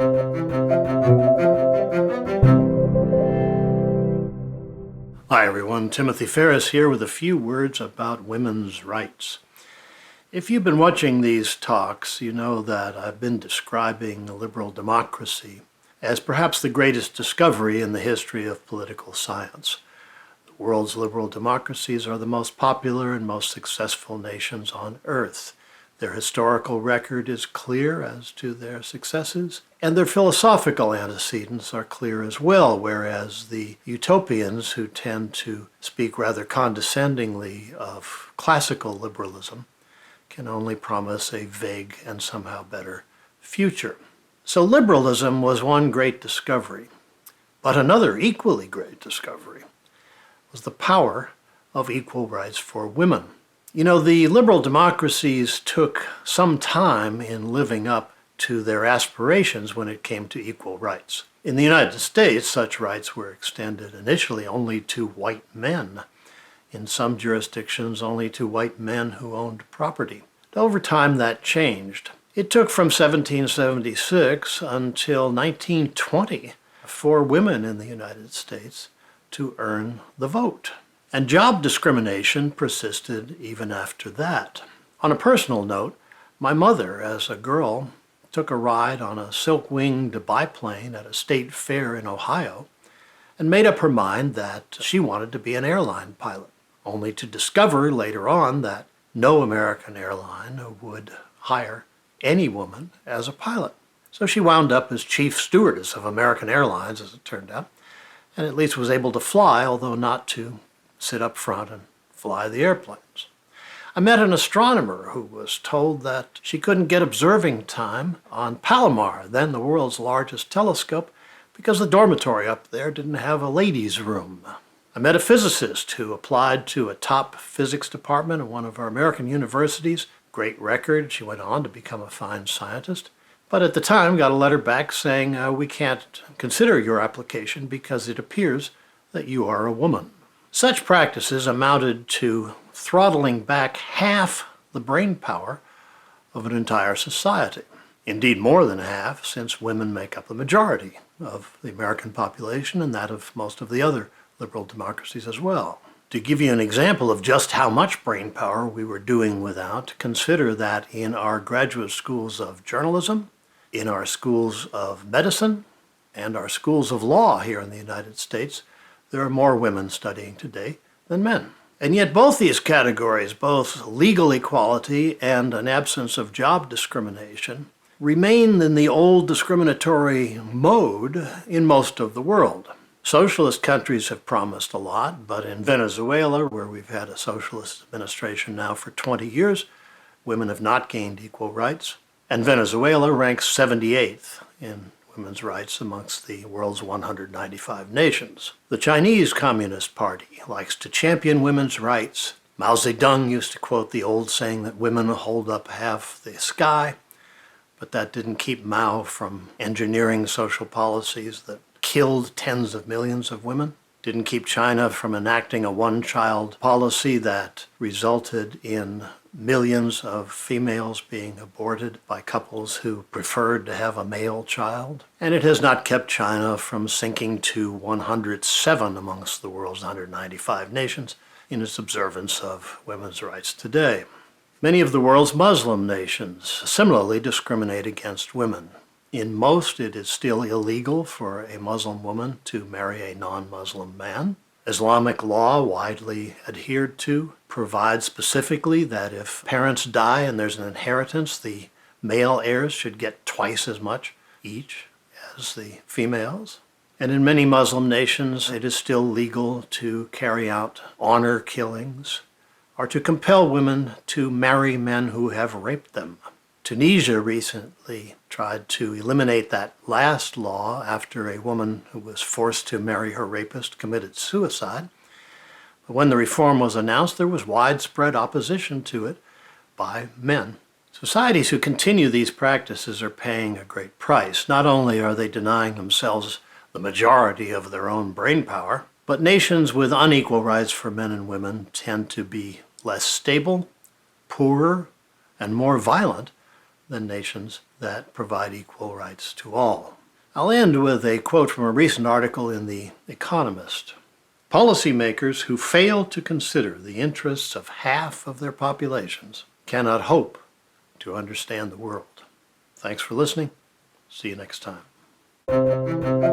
Hi everyone, Timothy Ferris here with a few words about women's rights. If you've been watching these talks, you know that I've been describing liberal democracy as perhaps the greatest discovery in the history of political science. The world's liberal democracies are the most popular and most successful nations on earth. Their historical record is clear as to their successes, and their philosophical antecedents are clear as well, whereas the utopians who tend to speak rather condescendingly of classical liberalism can only promise a vague and somehow better future. So liberalism was one great discovery, but another equally great discovery was the power of equal rights for women. You know, the liberal democracies took some time in living up to their aspirations when it came to equal rights. In the United States, such rights were extended initially only to white men. In some jurisdictions, only to white men who owned property. Over time, that changed. It took from 1776 until 1920 for women in the United States to earn the vote. And job discrimination persisted even after that. On a personal note, my mother, as a girl, took a ride on a silk-winged biplane at a state fair in Ohio and made up her mind that she wanted to be an airline pilot, only to discover later on that no American airline would hire any woman as a pilot. So she wound up as chief stewardess of American Airlines, as it turned out, and at least was able to fly, although not to sit up front and fly the airplanes. I met an astronomer who was told that she couldn't get observing time on Palomar, then the world's largest telescope, because the dormitory up there didn't have a ladies' room. I met a physicist who applied to a top physics department at one of our American universities. Great record. She went on to become a fine scientist. But at the time got a letter back saying, we can't consider your application because it appears that you are a woman. Such practices amounted to throttling back half the brain power of an entire society. Indeed, more than half, since women make up the majority of the American population and that of most of the other liberal democracies as well. To give you an example of just how much brain power we were doing without, consider that in our graduate schools of journalism, in our schools of medicine, and our schools of law here in the United States, there are more women studying today than men. And yet both these categories, both legal equality and an absence of job discrimination, remain in the old discriminatory mode in most of the world. Socialist countries have promised a lot, but in Venezuela, where we've had a socialist administration now for 20 years, women have not gained equal rights. And Venezuela ranks 78th in women's rights amongst the world's 195 nations. The Chinese Communist Party likes to champion women's rights. Mao Zedong used to quote the old saying that women hold up half the sky, but that didn't keep Mao from engineering social policies that killed tens of millions of women. Didn't keep China from enacting a one-child policy that resulted in millions of females being aborted by couples who preferred to have a male child. And it has not kept China from sinking to 107 amongst the world's 195 nations in its observance of women's rights today. Many of the world's Muslim nations similarly discriminate against women. In most, it is still illegal for a Muslim woman to marry a non-Muslim man. Islamic law, widely adhered to, provides specifically that if parents die and there's an inheritance, the male heirs should get twice as much each as the females. And in many Muslim nations, it is still legal to carry out honor killings or to compel women to marry men who have raped them. Tunisia recently tried to eliminate that last law after a woman who was forced to marry her rapist committed suicide. But when the reform was announced, there was widespread opposition to it by men. Societies who continue these practices are paying a great price. Not only are they denying themselves the majority of their own brain power, but nations with unequal rights for men and women tend to be less stable, poorer, and more violent than nations that provide equal rights to all. I'll end with a quote from a recent article in The Economist. Policymakers who fail to consider the interests of half of their populations cannot hope to understand the world. Thanks for listening. See you next time.